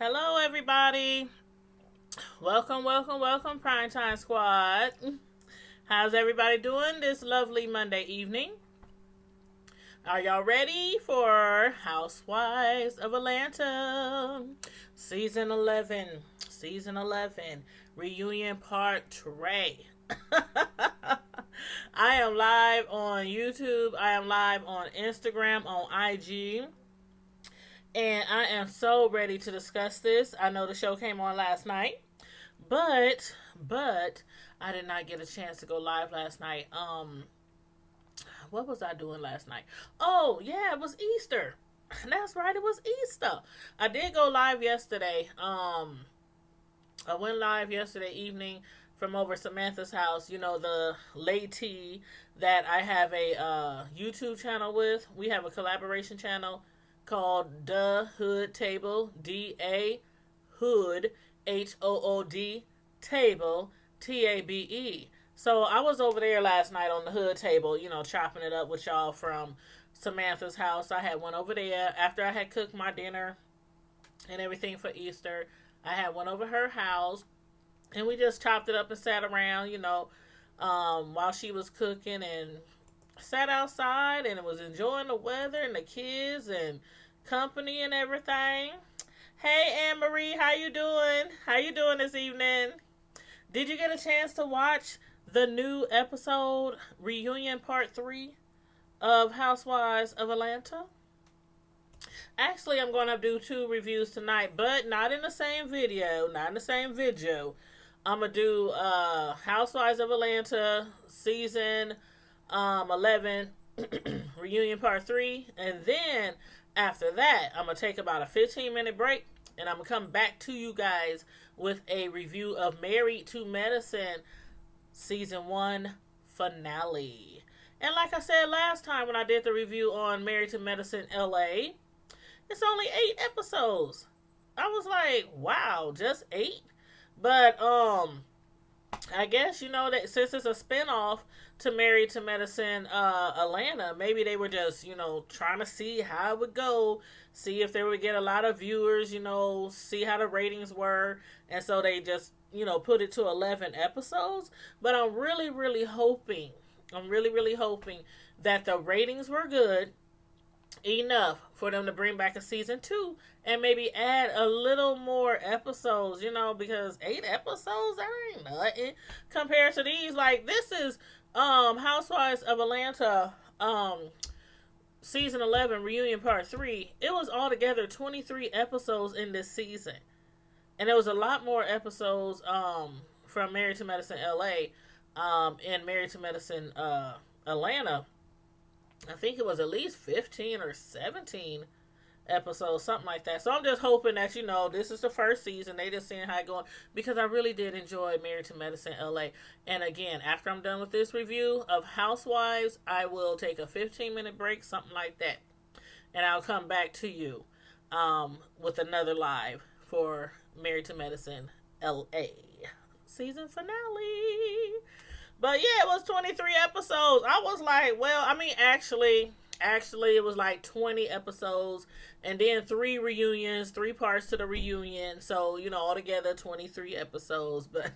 Hello, everybody. Welcome, Primetime Squad. How's everybody doing this lovely Monday evening? Are y'all ready for Housewives of Atlanta? Season 11. Season 11. Reunion Part 3. I am live on YouTube. I am live on Instagram, on IG. And I am so ready to discuss this. I know the show came on last night, but I did not get a chance to go live last night. What was I doing last night? Oh, yeah, it was Easter. That's right, it was Easter. I did go live yesterday. I went live yesterday evening from over Samantha's house. You know, the lady that I have a YouTube channel with. We have a collaboration channel called The Hood Table, D-A Hood, Hood Table, Tabe. So I was over there last night on the Hood Table, you know, chopping it up with y'all from Samantha's house. I had one over there after I had cooked my dinner and everything for Easter. I had one over her house, and we just chopped it up and sat around, you know, while she was cooking, and sat outside and was enjoying the weather and the kids and company and everything. Hey, Anne Marie, how you doing? How you doing this evening? Did you get a chance to watch the new episode, Reunion Part 3 of Housewives of Atlanta? Actually, I'm going to do 2 reviews tonight, but not in the same video. I'm going to do Housewives of Atlanta Season 11 Reunion Part 3, and then after that I'm gonna take about a 15-minute break, and I'm gonna come back to you guys with a review of Married to Medicine Season 1 finale. And like I said last time when I did the review on Married to Medicine LA, it's only 8 episodes. I was like, wow, just 8? But I guess, you know, that since it's a spinoff to Married to Medicine Atlanta, maybe they were just, you know, trying to see how it would go, see if they would get a lot of viewers, you know, see how the ratings were, and so they just, you know, put it to 11 episodes. But I'm really hoping that the ratings were good enough for them to bring back a season 2 and maybe add a little more episodes, you know, because 8 episodes, that ain't nothing compared to these. Like, this is Housewives of Atlanta season 11 Reunion Part 3. It was altogether 23 episodes in this season, and there was a lot more episodes from Married to Medicine LA and Married to Medicine Atlanta. I think it was at least 15 or 17 episodes, something like that. So I'm just hoping that, you know, this is the first season. They just seeing how it's going, because I really did enjoy Married to Medicine LA. And again, after I'm done with this review of Housewives, I will take a 15-minute break, something like that. And I'll come back to you with another live for Married to Medicine LA season finale. But yeah, it was 23 episodes. I was like, well, I mean, actually, it was like 20 episodes, and then 3 reunions, 3 parts to the reunion. So, you know, altogether 23 episodes. But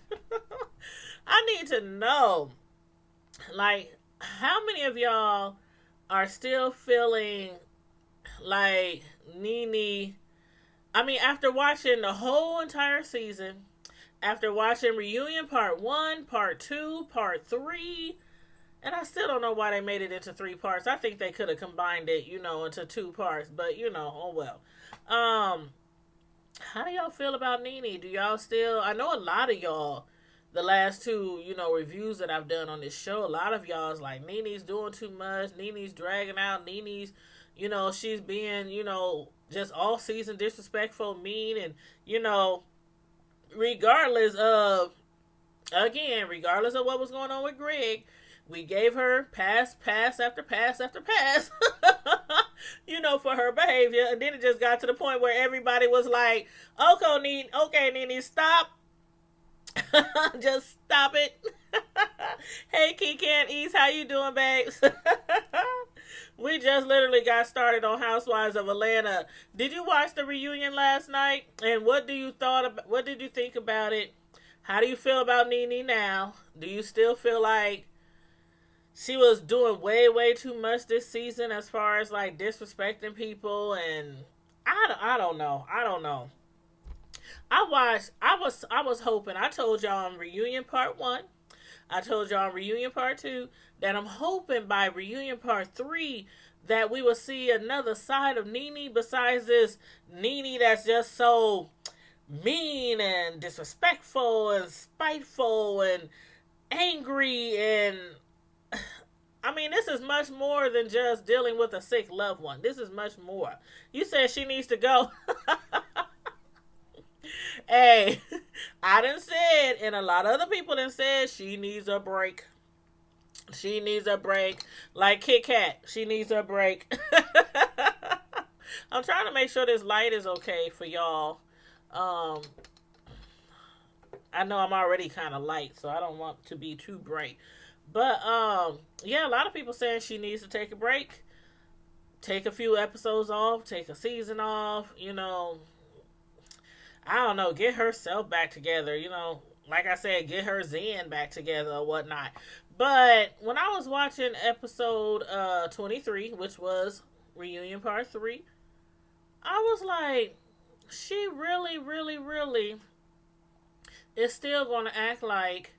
I need to know, like, how many of y'all are still feeling like Nene? I mean, after watching the whole entire season, after watching Reunion Part 1, Part 2, Part 3, and I still don't know why they made it into 3 parts. I think they could have combined it, you know, into 2 parts, but, you know, oh well. How do y'all feel about Nene? Do y'all still, I know a lot of y'all, the last 2, you know, reviews that I've done on this show, a lot of y'all is like, Nene's doing too much, Nene's dragging out, Nene's, you know, she's being, you know, just all season disrespectful, mean, and, you know, regardless of what was going on with Greg, we gave her pass after pass, you know, for her behavior. And then it just got to the point where everybody was like, okay, Nene, stop. Just stop it. Hey, Kiki and East, how you doing, babes? We just literally got started on Housewives of Atlanta. Did you watch the reunion last night? And what do you thought about? What did you think about it? How do you feel about Nene now? Do you still feel like she was doing way too much this season as far as like disrespecting people? And I don't know. I don't know. I was hoping. I told y'all on reunion part 1. I told y'all on reunion part 2 that I'm hoping by reunion part 3 that we will see another side of Nene besides this Nene that's just so mean and disrespectful and spiteful and angry. And I mean, this is much more than just dealing with a sick loved one. This is much more. You said she needs to go. Hey, I done said, and a lot of other people done said, she needs a break. She needs a break. Like Kit Kat, she needs a break. I'm trying to make sure this light is okay for y'all. I know I'm already kind of light, so I don't want to be too bright. But, yeah, a lot of people saying she needs to take a break. Take a few episodes off. Take a season off. You know, I don't know, get herself back together, you know, like I said, get her zen back together or whatnot. But when I was watching episode 23, which was reunion part 3, I was like, she really is still going to act like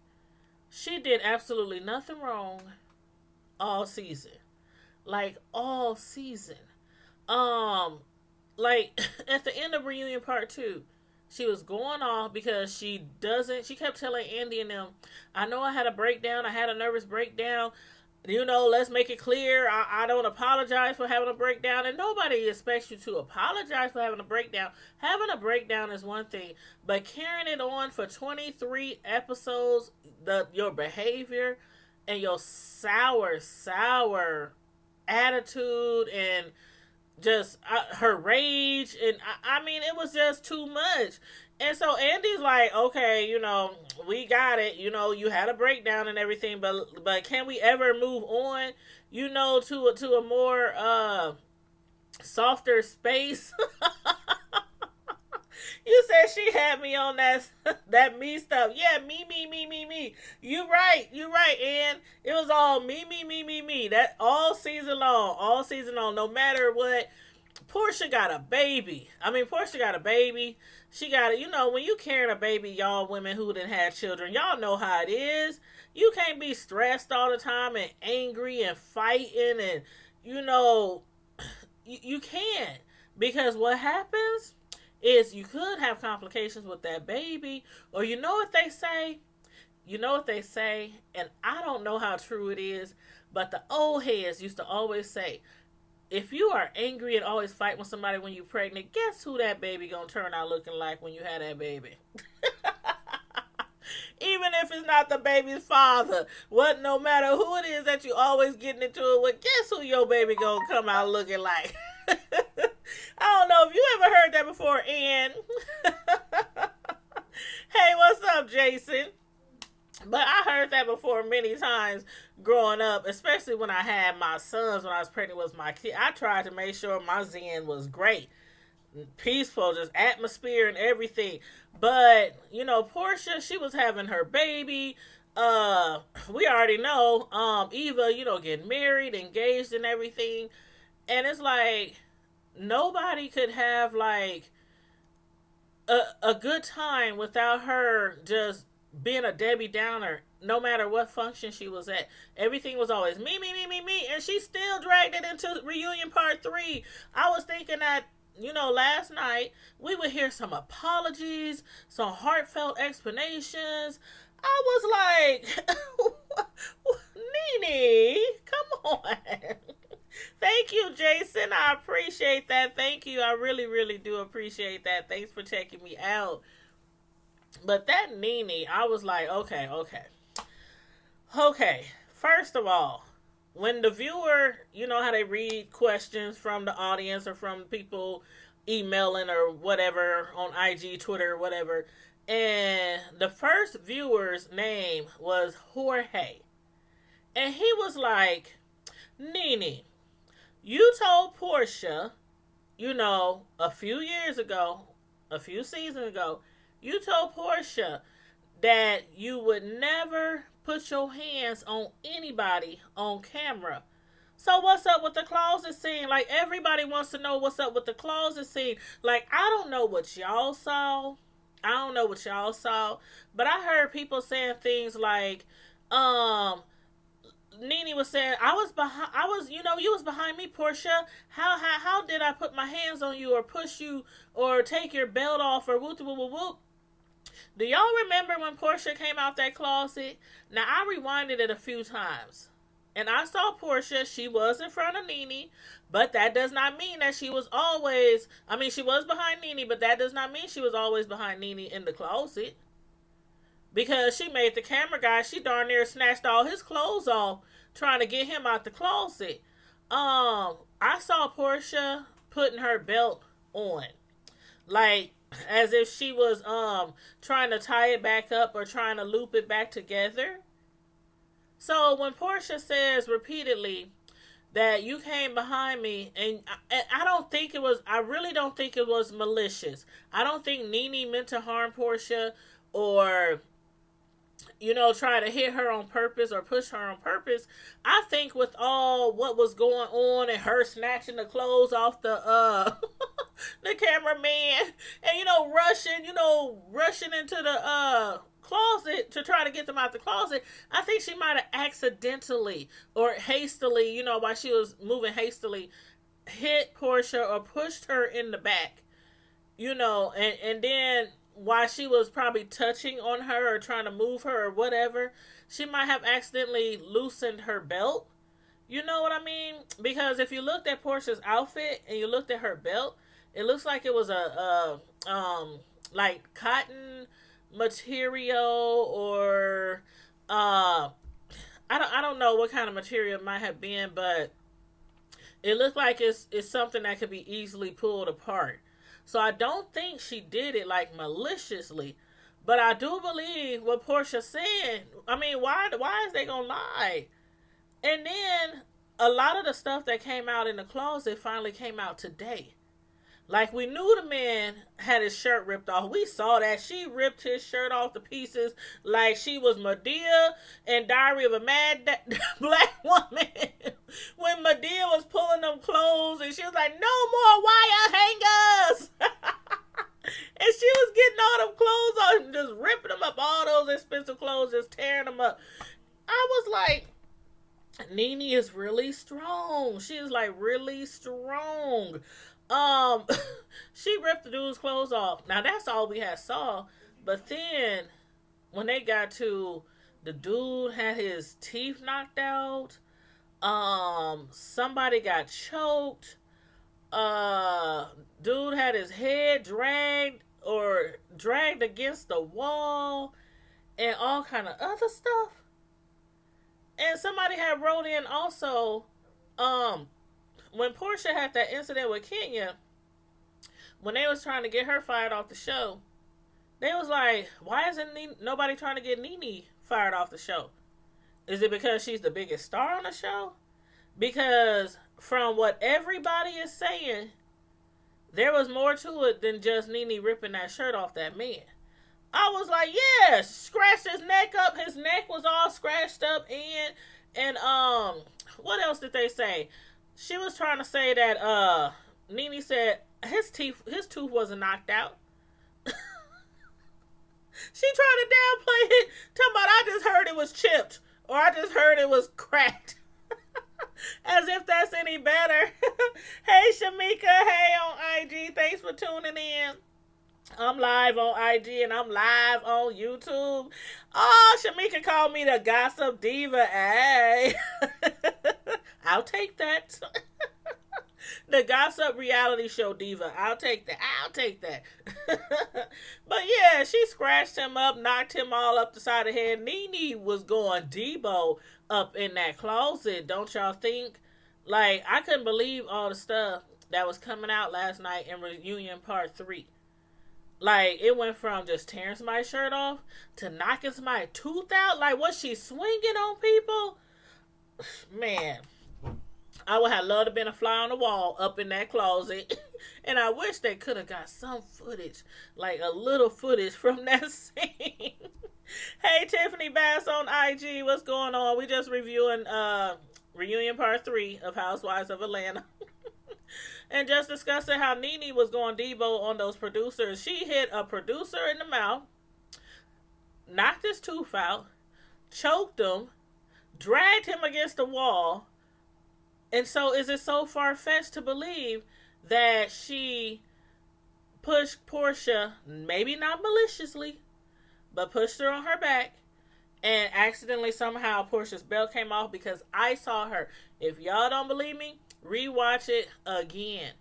she did absolutely nothing wrong all season. Like, all season. Like, at the end of reunion part 2, she was going off because she kept telling Andy and them, I know I had a breakdown. I had a nervous breakdown. You know, let's make it clear. I don't apologize for having a breakdown. And nobody expects you to apologize for having a breakdown. Having a breakdown is one thing. But carrying it on for 23 episodes, your behavior and your sour attitude and just her rage, and I mean, it was just too much. And so Andy's like, okay, you know, we got it, you know, you had a breakdown and everything, but can we ever move on, you know, to a more softer space? You said she had me on that me stuff. Yeah, me. You right. And it was all me. That all season long. No matter what. Portia got a baby. She got it. You know, when you carrying a baby, y'all women who done had children, y'all know how it is. You can't be stressed all the time and angry and fighting, and you know, you can't, because what happens is you could have complications with that baby. Or you know what they say, and I don't know how true it is, but the old heads used to always say, if you are angry and always fight with somebody when you're pregnant, guess who that baby gonna turn out looking like when you have that baby? Even if it's not the baby's father, no matter who it is that you always getting into it with, guess who your baby gonna come out looking like? I don't know if you ever heard that before, Ann. Hey, what's up, Jason? But I heard that before many times growing up, especially when I had my sons, when I was pregnant with my kid. I tried to make sure my zen was great, peaceful, just atmosphere and everything. But, you know, Portia, she was having her baby. We already know, Eva, you know, getting married, engaged and everything. And it's like, nobody could have, like, a good time without her just being a Debbie Downer, no matter what function she was at. Everything was always me. And she still dragged it into reunion part 3. I was thinking that, you know, last night we would hear some apologies, some heartfelt explanations. I was like, Nene, come on. Thank you, Jason. I appreciate that. Thank you. I really do appreciate that. Thanks for checking me out. But that Nene, I was like, okay. First of all, when the viewer, you know how they read questions from the audience or from people emailing or whatever on IG, Twitter, whatever, and the first viewer's name was Jorge. And he was like, Nene, You told Portia, a few years ago, a few seasons ago, you told Portia that you would never put your hands on anybody on camera. So what's up with the closet scene? Like, everybody wants to know what's up with the closet scene. Like, I don't know what y'all saw. But I heard people saying things like, Nene was saying, you was behind me, Portia. How did I put my hands on you or push you or take your belt off or whoop whoop whoop whoop? Do y'all remember when Portia came out that closet? Now, I rewinded it a few times. And I saw Portia. She was in front of Nene. But that does not mean that she was always... she was behind Nene, but that does not mean she was always behind Nene in the closet. Because she made the camera guy, she darn near snatched all his clothes off trying to get him out the closet. I saw Portia putting her belt on. Like, as if she was trying to tie it back up or trying to loop it back together. So when Portia says repeatedly that you came behind me, and I really don't think it was malicious. I don't think Nene meant to harm Portia or try to hit her on purpose or push her on purpose. I think with all what was going on and her snatching the clothes off the the cameraman and rushing into the closet to try to get them out the closet, I think she might have accidentally or hastily, while she was moving hastily, hit Portia or pushed her in the back, and then while she was probably touching on her or trying to move her or whatever, she might have accidentally loosened her belt. You know what I mean? Because if you looked at Portia's outfit and you looked at her belt, it looks like it was a like cotton material or I don't know what kind of material it might have been, but it looked like it's something that could be easily pulled apart. So I don't think she did it like maliciously, but I do believe what Portia said. Why is they gonna lie? And then a lot of the stuff that came out in the closet finally came out today. Like, we knew the man had his shirt ripped off. We saw that. She ripped his shirt off to pieces like she was Medea in Diary of a Mad Black Woman. When Medea was pulling them clothes and she was like, no more wire hangers. And she was getting all them clothes off and just ripping them up. All those expensive clothes, just tearing them up. I was like, Nene is really strong. She is like really strong. She ripped the dude's clothes off. Now that's all we had saw. But then when they got to the dude had his teeth knocked out. Somebody got choked. Dude had his head dragged against the wall and all kind of other stuff. And somebody had wrote in also, when Portia had that incident with Kenya, when they was trying to get her fired off the show, they was like, why isn't nobody trying to get Nene fired off the show? Is it because she's the biggest star on the show? Because from what everybody is saying, there was more to it than just Nene ripping that shirt off that man. I was like, yeah, scratched his neck up. His neck was all scratched up and what else did they say? She was trying to say that Nene said his tooth wasn't knocked out. She tried to downplay it, talking about I just heard it was chipped or I just heard it was cracked. As if that's any better. Hey Shamika, hey on IG, thanks for tuning in. I'm live on IG and I'm live on YouTube. Oh, Shamika called me the gossip diva. Hey. I'll take that. The gossip reality show diva. I'll take that. But yeah, she scratched him up, knocked him all up the side of the head. Nene was going Debo up in that closet, don't y'all think? Like, I couldn't believe all the stuff that was coming out last night in Reunion Part 3. Like, it went from just tearing somebody's shirt off to knocking somebody's tooth out. Like, was she swinging on people? Man, I would have loved to been a fly on the wall up in that closet. And I wish they could have got some footage, like a little footage from that scene. Hey, Tiffany Bass on IG, what's going on? We just reviewing reunion part 3 of Housewives of Atlanta. And just discussing how Nene was going Debo on those producers. She hit a producer in the mouth, knocked his tooth out, choked him, dragged him against the wall. And so is it so far-fetched to believe that she pushed Portia, maybe not maliciously, but pushed her on her back, and accidentally somehow Portia's belt came off? Because I saw her. If y'all don't believe me, rewatch it again.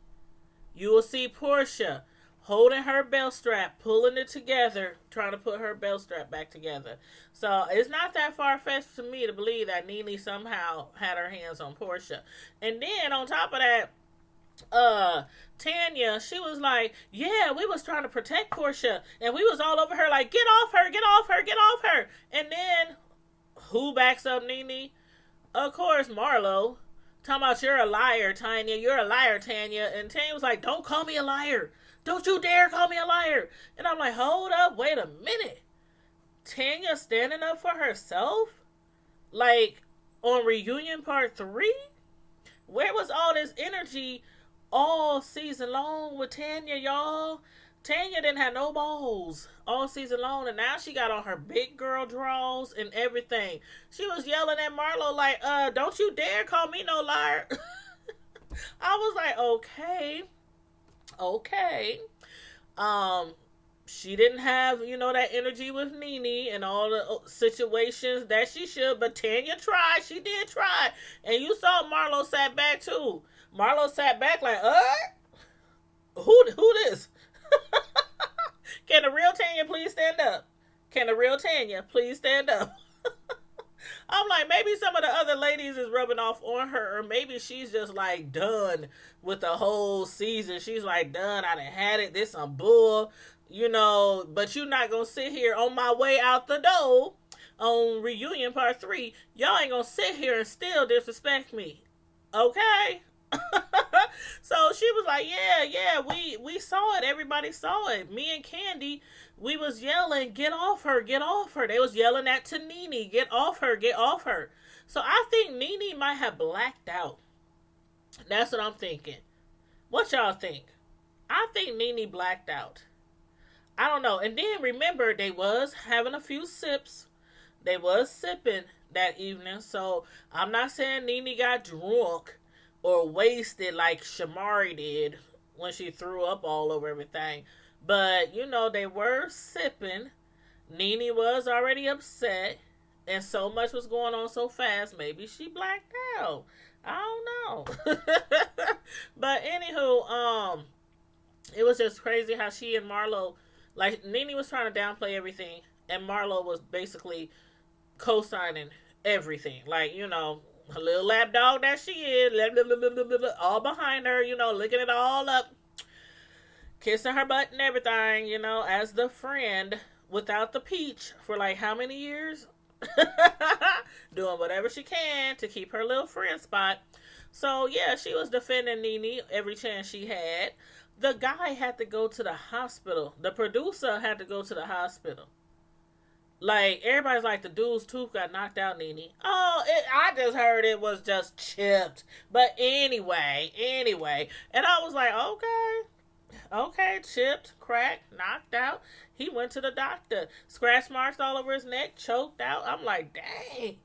You will see Portia holding her belt strap, pulling it together, trying to put her belt strap back together. So it's not that far-fetched to me to believe that Nene somehow had her hands on Portia. And then on top of that, Tanya, she was like, yeah, we was trying to protect Portia, and we was all over her like, get off her, get off her, get off her. And then who backs up Nene? Of course, Marlo. Talking about, you're a liar, Tanya, you're a liar, Tanya. And Tanya was like, don't call me a liar, don't you dare call me a liar. And I'm like, hold up, wait a minute. Tanya standing up for herself? Like, on reunion part 3? Where was all this energy all season long with Tanya, y'all? Tanya didn't have no balls all season long, and now she got on her big girl draws and everything. She was yelling at Marlo like, don't you dare call me no liar. I was like, okay. She didn't have, that energy with Nene and all the situations that she should, but Tanya tried. She did try. And you saw Marlo sat back too. Marlo sat back like, who this? Can the real Tanya please stand up? Can the real Tanya please stand up? I'm like, maybe some of the other ladies is rubbing off on her, or maybe she's just like done with the whole season. She's like, done, I done had it, this some bull, but you're not gonna sit here on my way out the door on reunion part 3. Y'all ain't gonna sit here and still disrespect me. Okay? So she was like, yeah, we saw it. Everybody saw it. Me and Candy, we was yelling, get off her, get off her. They was yelling that to Nene, get off her, get off her. So I think Nene might have blacked out. That's what I'm thinking. What y'all think? I think Nene blacked out. I don't know. And then remember, they was having a few sips. They was sipping that evening. So I'm not saying Nene got drunk or wasted like Shamari did when she threw up all over everything. But, they were sipping. Nene was already upset. And so much was going on so fast. Maybe she blacked out. I don't know. But anywho, it was just crazy how she and Marlo, like, Nene was trying to downplay everything. And Marlo was basically co-signing everything. Like, a little lap dog that she is, all behind her, licking it all up, kissing her butt and everything, as the friend without the peach for like how many years? Doing whatever she can to keep her little friend spot. So yeah, she was defending Nene every chance she had. The guy had to go to the hospital. The producer had to go to the hospital. Like, everybody's like, the dude's tooth got knocked out, Nene. Oh, I just heard it was just chipped. But anyway. And I was like, okay, chipped, cracked, knocked out. He went to the doctor. Scratch marks all over his neck, choked out. I'm like, dang.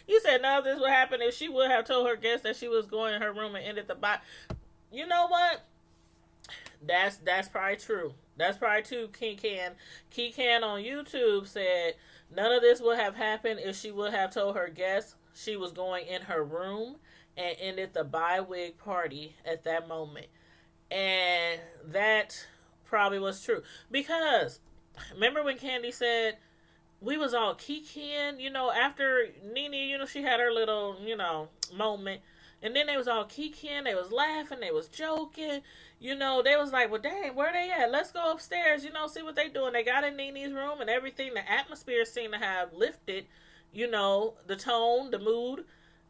You said none of this would happen if she would have told her guests that she was going in her room and ended the body. You know what? That's probably true. That's probably true. Key-Can on YouTube said none of this would have happened if she would have told her guests she was going in her room and ended the bi-wig party at that moment. And that probably was true. Because, remember when Candy said, we was all Key-Can, after Nene, she had her little, moment. And then they was all Key-Can, they was laughing, they was joking. They was like, well, dang, where they at? Let's go upstairs, see what they doing. They got in Nene's room and everything. The atmosphere seemed to have lifted, the tone, the mood.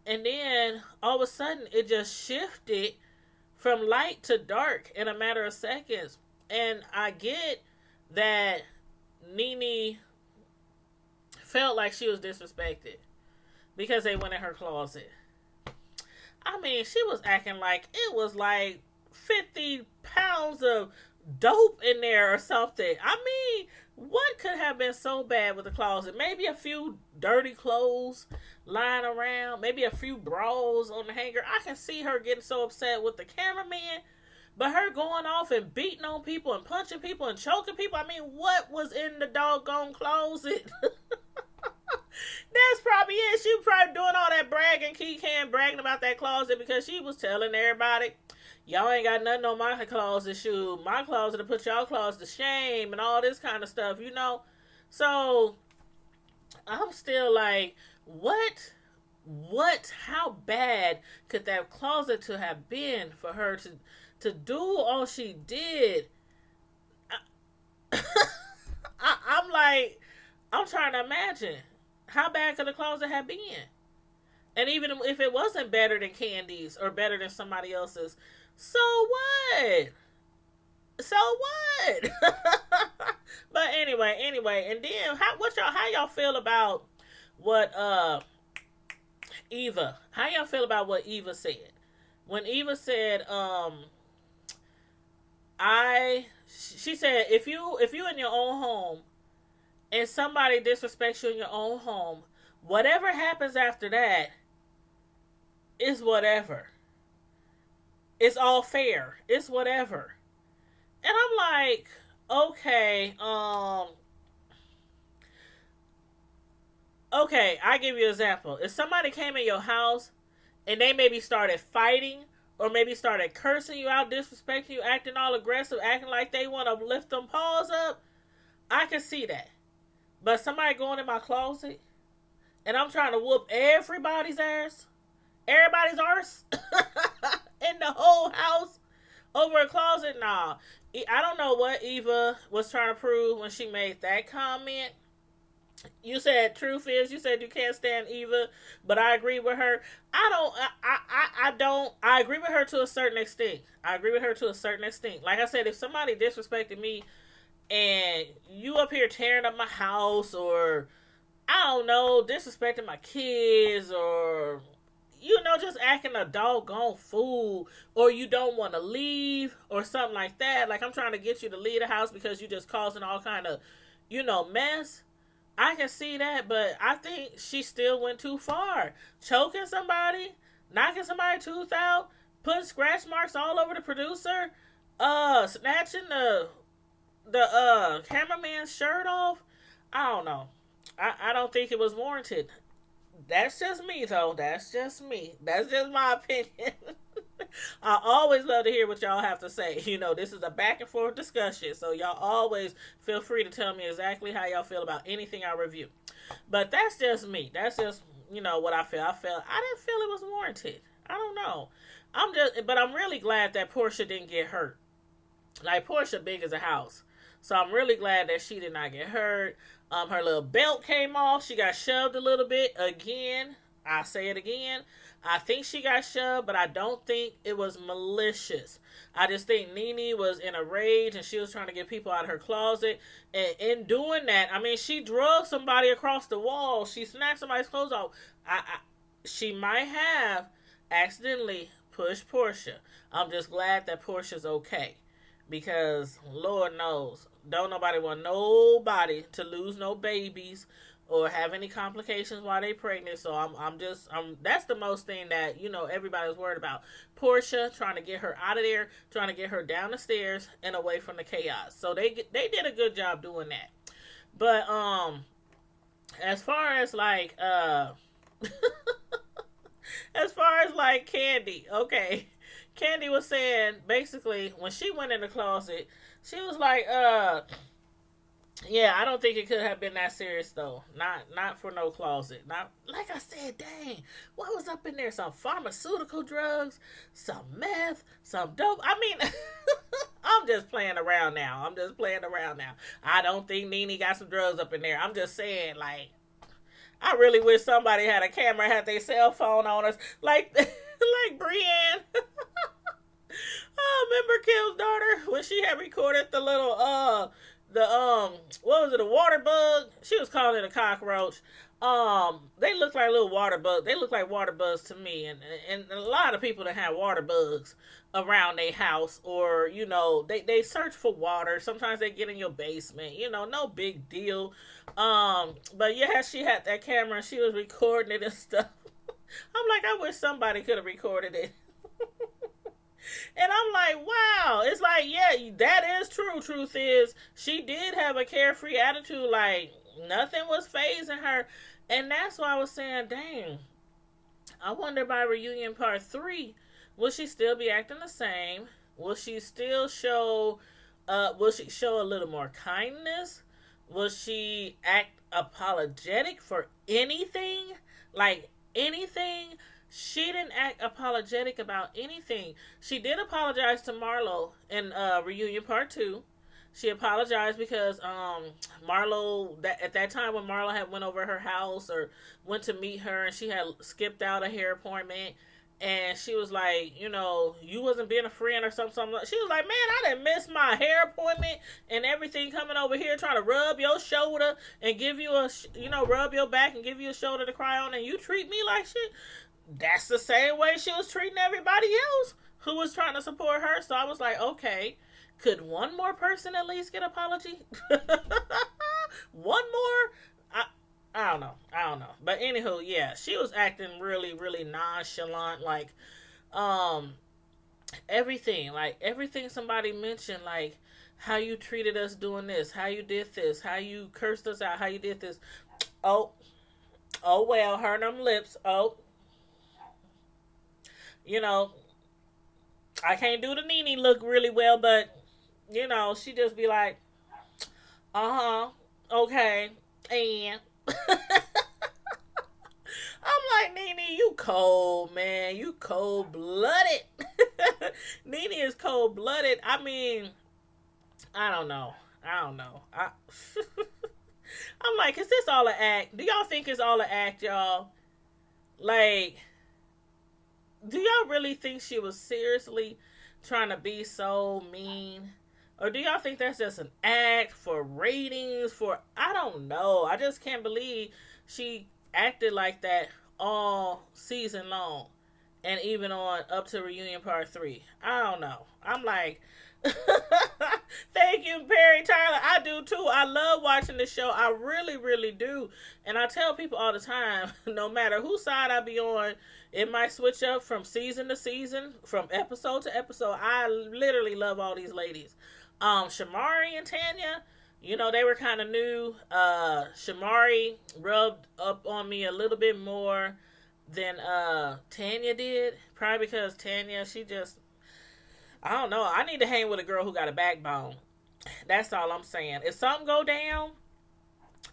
And then all of a sudden it just shifted from light to dark in a matter of seconds. And I get that Nene felt like she was disrespected because they went in her closet. I mean, she was acting like it was like 50 pounds of dope in there or something. I mean, what could have been so bad with the closet? Maybe a few dirty clothes lying around, maybe a few bras on the hanger. I can see her getting so upset with the cameraman, but her going off and beating on people and punching people and choking people. I mean, what was in the doggone closet? That's probably it. She was probably doing all that bragging, bragging about that closet because she was telling everybody, y'all ain't got nothing on my closet, shoot. My closet to put y'all closet to shame and all this kind of stuff, you know? So, I'm still like, how bad could that closet to have been for her to do all she did? I'm like, I'm trying to imagine. How bad could the closet have been? And even if it wasn't better than Candy's or better than somebody else's, so what? So what? But anyway, and then how y'all feel about what Eva? How y'all feel about what Eva said? When Eva said, she said, if you in your own home and somebody disrespects you in your own home, whatever happens after that is whatever. It's all fair. It's whatever. And I'm like, okay, I give you an example. If somebody came in your house and they maybe started fighting or maybe started cursing you out, disrespecting you, acting all aggressive, acting like they want to lift them paws up, I can see that. But somebody going in my closet and I'm trying to whoop everybody's arse in the whole house over a closet, nah. I don't know what Eva was trying to prove when she made that comment. You said truth is, you said you can't stand Eva, but I agree with her. I agree with her to a certain extent. Like I said, if somebody disrespected me and you up here tearing up my house or, I don't know, disrespecting my kids or, you know, just acting a doggone fool or you don't want to leave or something like that. Like I'm trying to get you to leave the house because you just causing all kind of, you know, mess. I can see that, but I think she still went too far. Choking somebody, knocking somebody's tooth out, putting scratch marks all over the producer, snatching the cameraman's shirt off. I don't know. I don't think it was warranted. That's just me, though. That's just me. That's just my opinion. I always love to hear what y'all have to say. You know, this is a back and forth discussion, so y'all always feel free to tell me exactly how y'all feel about anything I review. But that's just me. That's just, you know, what I feel. I didn't feel it was warranted. I don't know. But I'm really glad that Portia didn't get hurt. Like, Portia big as a house. So I'm really glad that she did not get hurt. Her little belt came off. She got shoved a little bit. Again, I say it again. I think she got shoved, but I don't think it was malicious. I just think Nene was in a rage and she was trying to get people out of her closet. And in doing that, I mean, she drugged somebody across the wall. She snatched somebody's clothes off. She might have accidentally pushed Portia. I'm just glad that Portia's okay. Because Lord knows, don't nobody want nobody to lose no babies or have any complications while they pregnant. So I'm that's the most thing that, you know, everybody's worried about. Portia, trying to get her out of there, trying to get her down the stairs and away from the chaos. So they did a good job doing that. But as far as like as far as like Candy, okay. Candy was saying, basically, when she went in the closet, she was like, yeah, I don't think it could have been that serious, though. Not for no closet. Not, like I said, dang, what was up in there? Some pharmaceutical drugs, some meth, some dope. I mean, I'm just playing around now. I don't think Nene got some drugs up in there. I'm just saying, like, I really wish somebody had a camera, had their cell phone on us, like Brienne. Oh, remember Kim's daughter when she had recorded the little the what was it, a water bug? She was calling it a cockroach. They look like little water bugs. They look like water bugs to me, and a lot of people that have water bugs around their house, or they search for water. Sometimes they get in your basement. No big deal. But yeah, she had that camera and she was recording it and stuff. I'm like, I wish somebody could have recorded it. And I'm like, wow. It's like, yeah, that is true. Truth is, she did have a carefree attitude. Like, nothing was phasing her. And that's why I was saying, dang, I wonder by reunion part 3, will she still be acting the same? Will she still show, will she show a little more kindness? Will she act apologetic for anything? Like, anything? She didn't act apologetic about anything. She did apologize to Marlo in reunion part 2. She apologized because Marlo, at that time when Marlo had went over her house or went to meet her, and she had skipped out a hair appointment, and she was like, you wasn't being a friend or something. She was like, man, I didn't miss my hair appointment and everything, coming over here trying to rub your shoulder and give you rub your back and give you a shoulder to cry on, and you treat me like shit. That's the same way she was treating everybody else who was trying to support her. So I was like, okay, could one more person at least get an apology? One more? I don't know. But anywho, yeah, she was acting really, really nonchalant. Like, everything somebody mentioned, like how you treated us doing this, how you did this, how you cursed us out, how you did this. Oh well, her them lips. I can't do the Nene look really well, but she just be like, okay, and I'm like, Nene, you cold, man, you cold blooded. Nene is cold blooded. I mean, I don't know. I'm like, is this all an act? Do y'all think it's all an act, y'all? Like, do y'all really think she was seriously trying to be so mean? Or do y'all think that's just an act for ratings? I don't know. I just can't believe she acted like that all season long. And even on up to reunion part 3. I don't know. I'm like, thank you, Perry Tyler. I do too. I love watching the show. I really, really do. And I tell people all the time, no matter whose side I be on, it might switch up from season to season, from episode to episode. I literally love all these ladies. Shamari and Tanya, they were kind of new. Shamari rubbed up on me a little bit more than Tanya did. Probably because Tanya, she just, I don't know. I need to hang with a girl who got a backbone. That's all I'm saying. If something go down,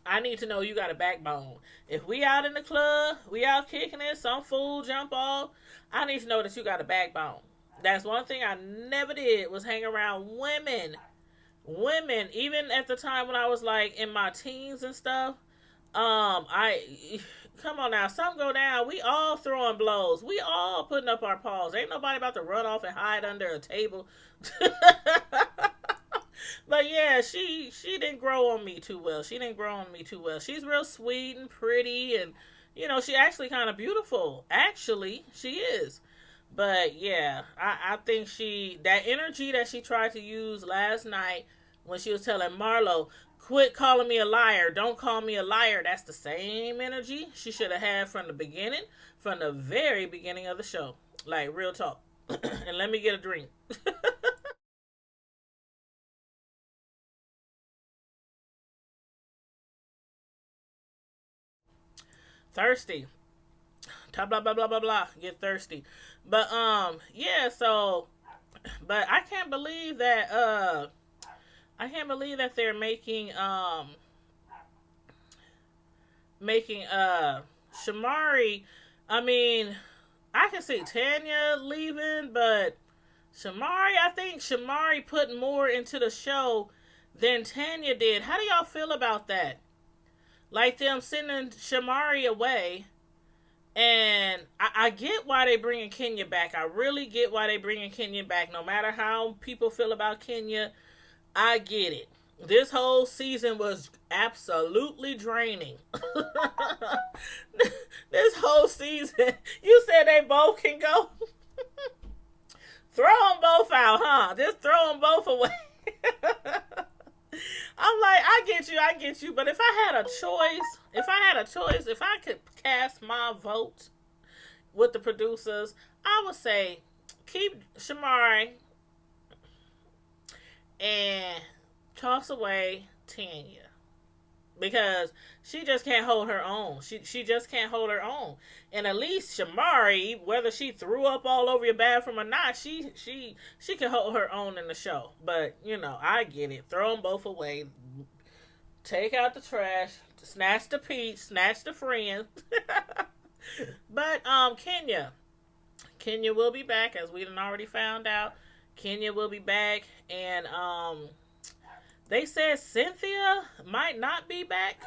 I need to know you got a backbone. If we out in the club, we out kicking it, some fool jump off, I need to know that you got a backbone. That's one thing I never did, was hang around women. Women, even at the time when I was like in my teens and stuff, come on now, something go down, we all throwing blows. We all putting up our paws. Ain't nobody about to run off and hide under a table. But yeah, she didn't grow on me too well. She's real sweet and pretty, and she actually kind of beautiful. Actually, she is. But yeah, I think that energy that she tried to use last night when she was telling Marlo, quit calling me a liar, don't call me a liar, that's the same energy she should have had from the very beginning of the show. Like, real talk. And let me get a drink. Thirsty. Blah blah blah blah blah blah. Get thirsty. But yeah, so but I can't believe that they're making Shamari. I mean, I can see Tanya leaving, but I think Shamari put more into the show than Tanya did. How do y'all feel about that? Like them sending Shamari away. And I get why they bringing Kenya back. I really get why they bringing Kenya back. No matter how people feel about Kenya, I get it. This whole season was absolutely draining. This whole season, you said they both can go. Throw them both out, huh? Just throw them both away. I'm like, I get you. But if I had a choice, if I could cast my vote with the producers, I would say keep Shamari and toss away Tanya. Because she just can't hold her own. She just can't hold her own. And at least Shamari, whether she threw up all over your bathroom or not, she can hold her own in the show. But I get it. Throw them both away. Take out the trash. Snatch the peach. Snatch the friends. But Kenya will be back, as we done already found out. Kenya will be back, and they said Cynthia might not be back.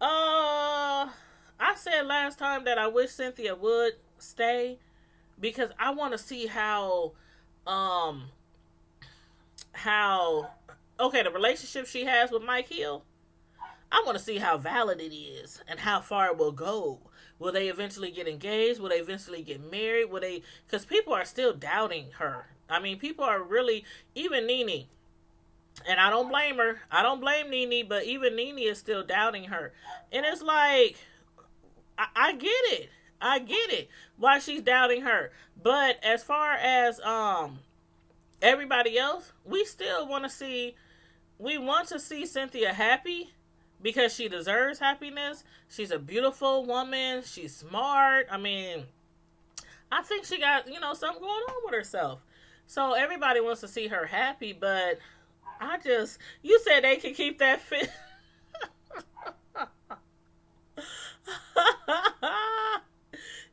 I said last time that I wish Cynthia would stay because I want to see how the relationship she has with Mike Hill. I want to see how valid it is and how far it will go. Will they eventually get engaged? Will they eventually get married? Will they? Because people are still doubting her. I mean, people are really, even Nene. And I don't blame her. I don't blame Nene, but even Nene is still doubting her. And it's like, I get it. I get it. Why she's doubting her. But as far as everybody else, we still want to see, we want to see Cynthia happy because she deserves happiness. She's a beautiful woman. She's smart. I mean, I think she got, something going on with herself. So everybody wants to see her happy, but you said they could keep that fish.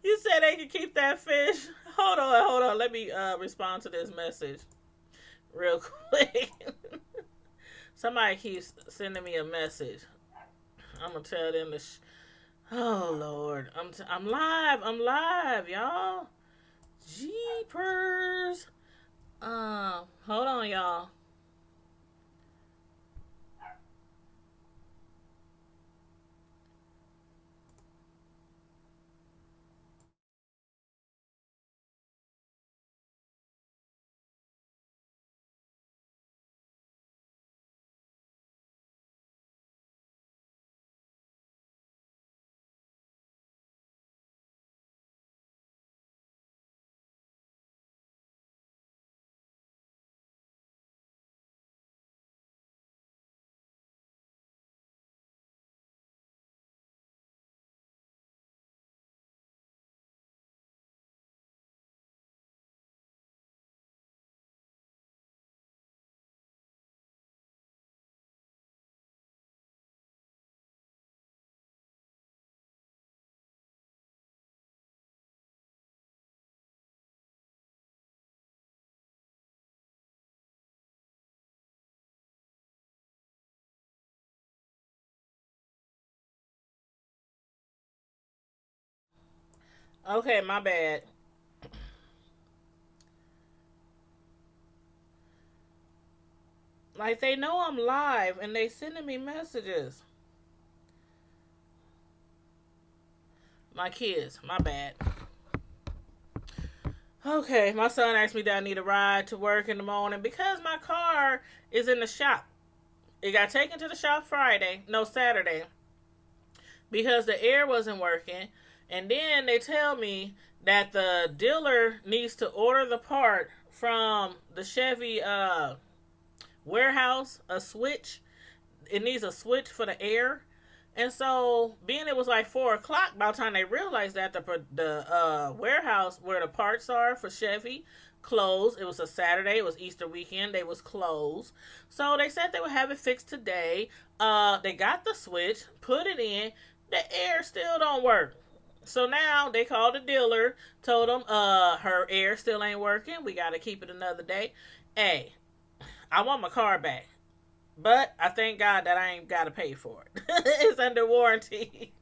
You said they could keep that fish. Hold on. Let me respond to this message real quick. Somebody keeps sending me a message. I'm gonna tell them this. Oh Lord, I'm live, y'all. Jeepers. Hold on, y'all. Okay, my bad. Like, they know I'm live and they sending me messages. My kids, my bad. Okay, my son asked me that I need a ride to work in the morning because my car is in the shop. It got taken to the shop Saturday, because the air wasn't working. And then they tell me that the dealer needs to order the part from the Chevy warehouse, a switch. It needs a switch for the air. And so, being it was like 4 o'clock by the time they realized that the warehouse where the parts are for Chevy closed. It was a Saturday. It was Easter weekend. They was closed. So they said they would have it fixed today. They got the switch, put it in. The air still don't work. So now they called the dealer, told them her air still ain't working. We got to keep it another day. Hey, I want my car back. But I thank God that I ain't got to pay for it. It's under warranty.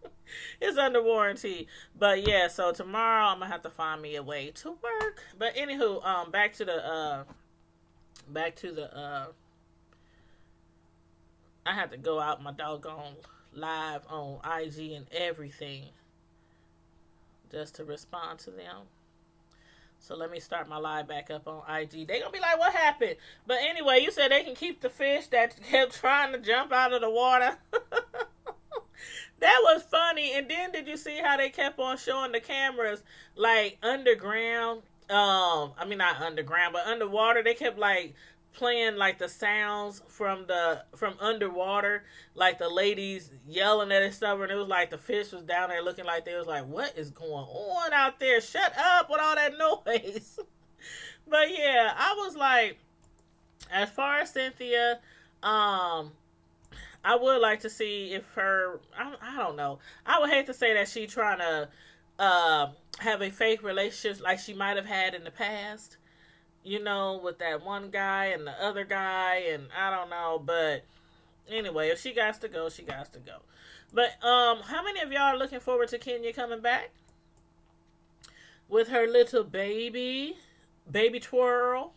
It's under warranty. But yeah, so tomorrow I'm gonna have to find me a way to work. But anywho, back to the I had to go out my doggone live on IG and everything just to respond to them. So let me start my live back up on IG. They gonna be like, what happened? But anyway, you said they can keep the fish that kept trying to jump out of the water. That was funny. And then did you see how they kept on showing the cameras like underground? I mean not underground, but underwater. They kept like playing like the sounds from underwater, like the ladies yelling at each other, and it was like the fish was down there looking like they was like, what is going on out there? Shut up with all that noise. But yeah, I was like, as far as Cynthia, I would like to see if I don't know. I would hate to say that she trying to have a fake relationship like she might have had in the past, with that one guy and the other guy, and I don't know, but anyway, if she got to go, she got to go. But how many of y'all are looking forward to Kenya coming back with her little baby twirl?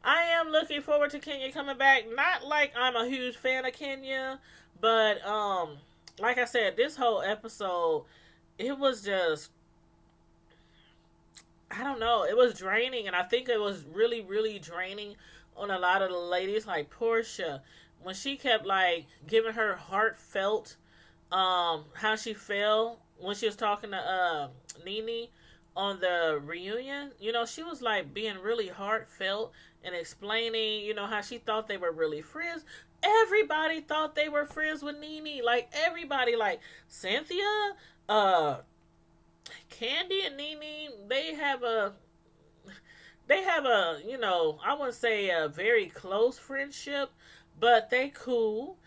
I am looking forward to Kenya coming back. Not like I'm a huge fan of Kenya, but like I said, this whole episode, it was just, I don't know, it was draining, and I think it was really, really draining on a lot of the ladies, like Portia, when she kept like giving her heartfelt, how she felt when she was talking to Nene on the reunion. She was like being really heartfelt and explaining, how she thought they were really friends. Everybody thought they were friends with Nene. Like everybody, like Cynthia, Candy and Nene, they have a I wouldn't say a very close friendship, but they cool.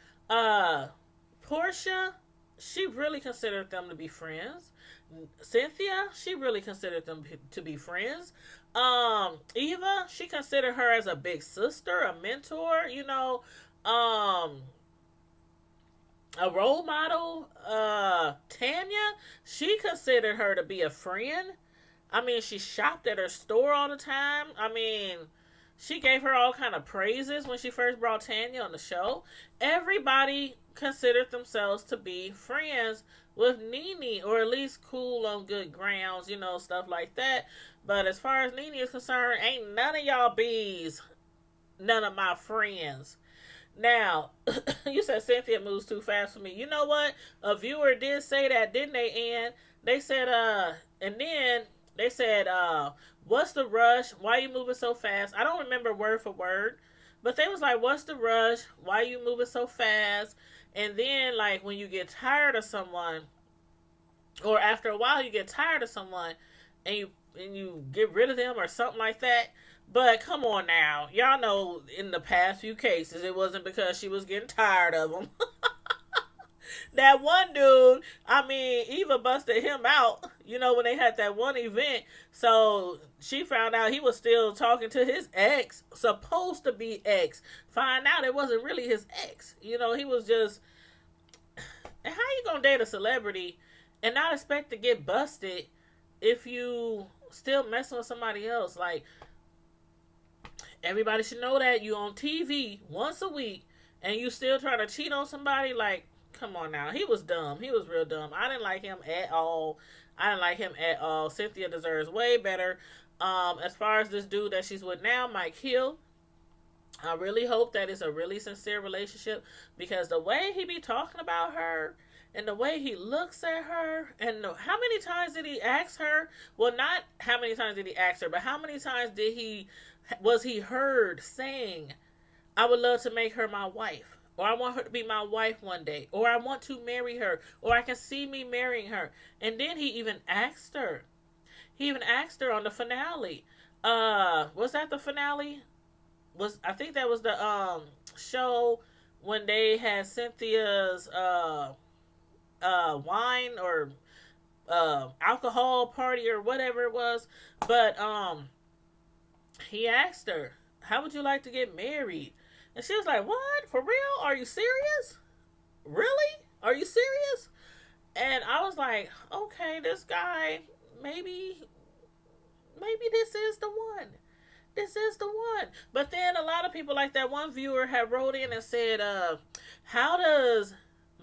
Portia, she really considered them to be friends. Cynthia, she really considered them to be friends. Eva, she considered her as a big sister, a mentor, a role model. Tanya, she considered her to be a friend. I mean, she shopped at her store all the time. I mean, she gave her all kind of praises when she first brought Tanya on the show. Everybody considered themselves to be friends with Nene, or at least cool on good grounds, stuff like that. But as far as Nene is concerned, ain't none of y'all bees none of my friends. Now, you said Cynthia moves too fast for me. You know what? A viewer did say that, didn't they, Ann? They said, and then they said, what's the rush? Why are you moving so fast? I don't remember word for word, but they was like, what's the rush? Why are you moving so fast? And then, like, when you get tired of someone, or after a while you get tired of someone, and you get rid of them or something like that. But come on now. Y'all know in the past few cases, it wasn't because she was getting tired of them. That one dude, I mean, Eva busted him out, when they had that one event. So she found out he was still talking to his ex, supposed to be ex. Find out it wasn't really his ex. He was just... And how you gonna date a celebrity and not expect to get busted if you still messing with somebody else? Like, everybody should know that you on TV once a week and you still try to cheat on somebody. Like, come on now. He was dumb. He was real dumb. I didn't like him at all. Cynthia deserves way better. As far as this dude that she's with now, Mike Hill, I really hope that it's a really sincere relationship, because the way he be talking about her and the way he looks at her, and how many times did he ask her? Well, not how many times did he ask her, but how many times was he heard saying, I would love to make her my wife, or I want her to be my wife one day, or I want to marry her, or I can see me marrying her. And then he even asked her. He even asked her on the finale. Was that the finale? I think that was the show when they had Cynthia's wine or alcohol party or whatever it was. But he asked her, how would you like to get married? And she was like, what? For real? Are you serious? Really? Are you serious? And I was like, okay, this guy, maybe, maybe this is the one. This is the one. But then a lot of people, like that one viewer, had wrote in and said, how does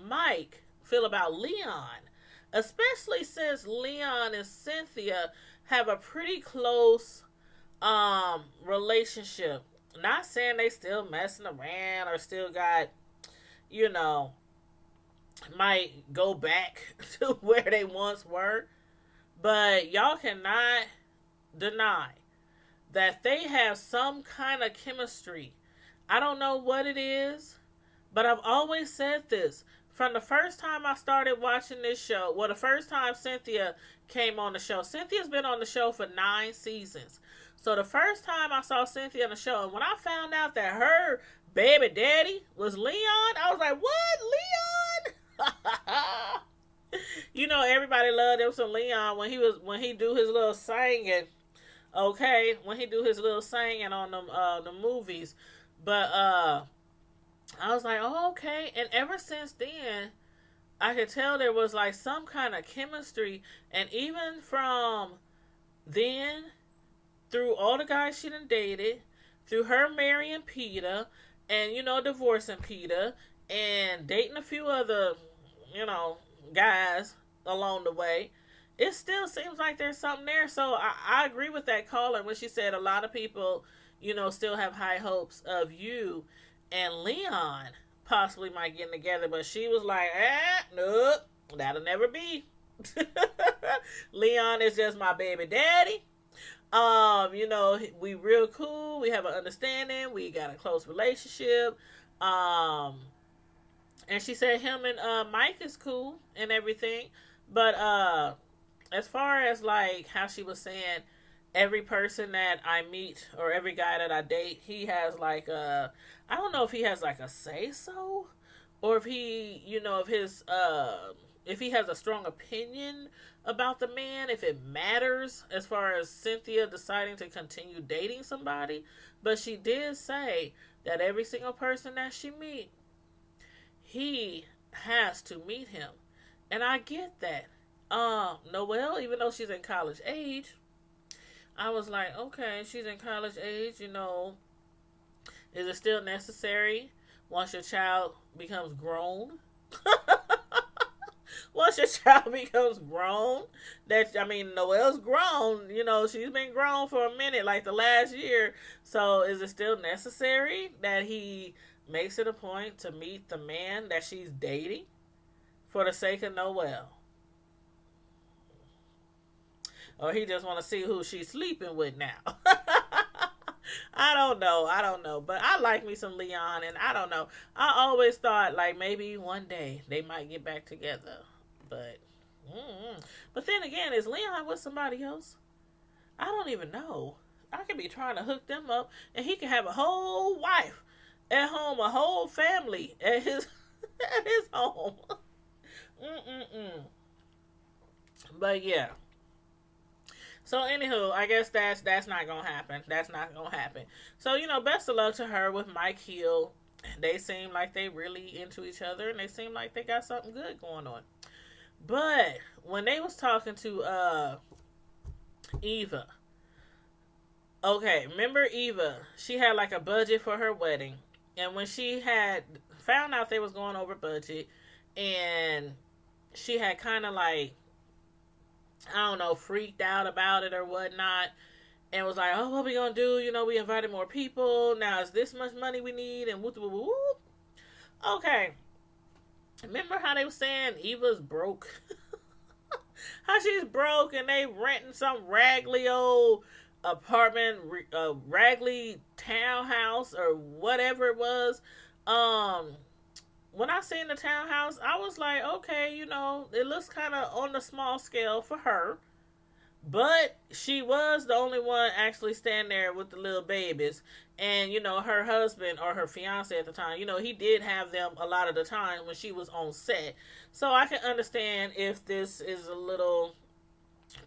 Mike feel about Leon? Especially since Leon and Cynthia have a pretty close relationship. Not saying they still messing around or still got, you know, might go back to where they once were. But y'all cannot deny that they have some kind of chemistry. I don't know what it is, but I've always said this. From the first time I started watching this show, well, the first time Cynthia came on the show, Cynthia's been on the show for 9 seasons. So the first time I saw Cynthia on the show, and when I found out that her baby daddy was Leon, I was like, what? Leon? You know, everybody loved him some Leon when he do his little singing. Okay, when he do his little singing on the movies. But I was like, oh, okay. And ever since then, I could tell there was like some kind of chemistry. And even from then, through all the guys she done dated, through her marrying Peter, and, you know, divorcing Peter, and dating a few other, you know, guys along the way, it still seems like there's something there. So I agree with that caller when she said a lot of people, you know, still have high hopes of you and Leon possibly might get together. But she was like, nope, that'll never be. Leon is just my baby daddy. You know, we real cool. We have an understanding. We got a close relationship. And she said him and Mike is cool and everything. But as far as like how she was saying, every person that I meet or every guy that I date, he has like a, I don't know if he has like a say so, or if he, you know, if he has a strong opinion about the man, if it matters as far as Cynthia deciding to continue dating somebody. But she did say that every single person that she meet, he has to meet him. And I get that. Noelle, even though she's in college age, I was like, okay, she's in college age, you know, is it still necessary once your child becomes grown? Once your child becomes grown, Noelle's grown, you know, she's been grown for a minute, like the last year. So is it still necessary that he makes it a point to meet the man that she's dating for the sake of Noelle? Or he just want to see who she's sleeping with now. I don't know. But I like me some Leon, and I don't know. I always thought, like, maybe one day they might get back together. But, but then again, is Leon with somebody else? I don't even know. I could be trying to hook them up, and he could have a whole wife at home, a whole family at his at his home. But yeah. So anywho, I guess that's not gonna happen. That's not gonna happen. So, you know, best of luck to her with Mike Hill. They seem like they really into each other, and they seem like they got something good going on. But when they was talking to Eva, okay, remember Eva? She had like a budget for her wedding, and when she had found out they was going over budget, and she had kind of like, I don't know, freaked out about it or whatnot, and was like, oh, what we gonna do? You know, we invited more people. Now is this much money we need? And whoop, whoop, whoop. Okay. Remember how they were saying Eva's broke? How she's broke and they renting some raggedy old apartment, raggedy townhouse or whatever it was. When I seen the townhouse, I was like, okay, you know, it looks kind of on the small scale for her. But she was the only one actually standing there with the little babies. And, you know, her husband or her fiance at the time, you know, he did have them a lot of the time when she was on set. So I can understand if this is a little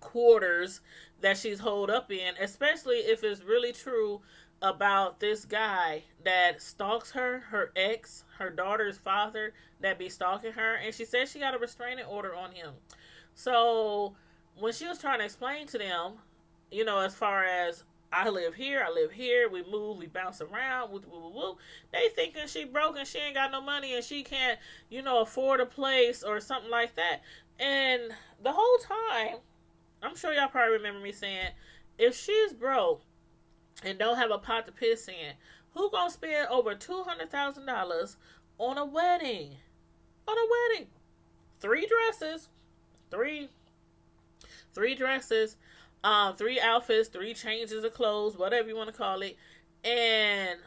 quarters that she's holed up in, especially if it's really true about this guy that stalks her, her ex, her daughter's father that be stalking her, and she said she got a restraining order on him. So when she was trying to explain to them, as far as I live here, we move, we bounce around, woo, woo, woo, woo. They thinking she broke and she ain't got no money and she can't, afford a place or something like that. And the whole time, I'm sure y'all probably remember me saying, if she's broke and don't have a pot to piss in, who gonna spend over $200,000 on a wedding? On a wedding, three dresses, three dresses, three outfits, three changes of clothes, whatever you want to call it, and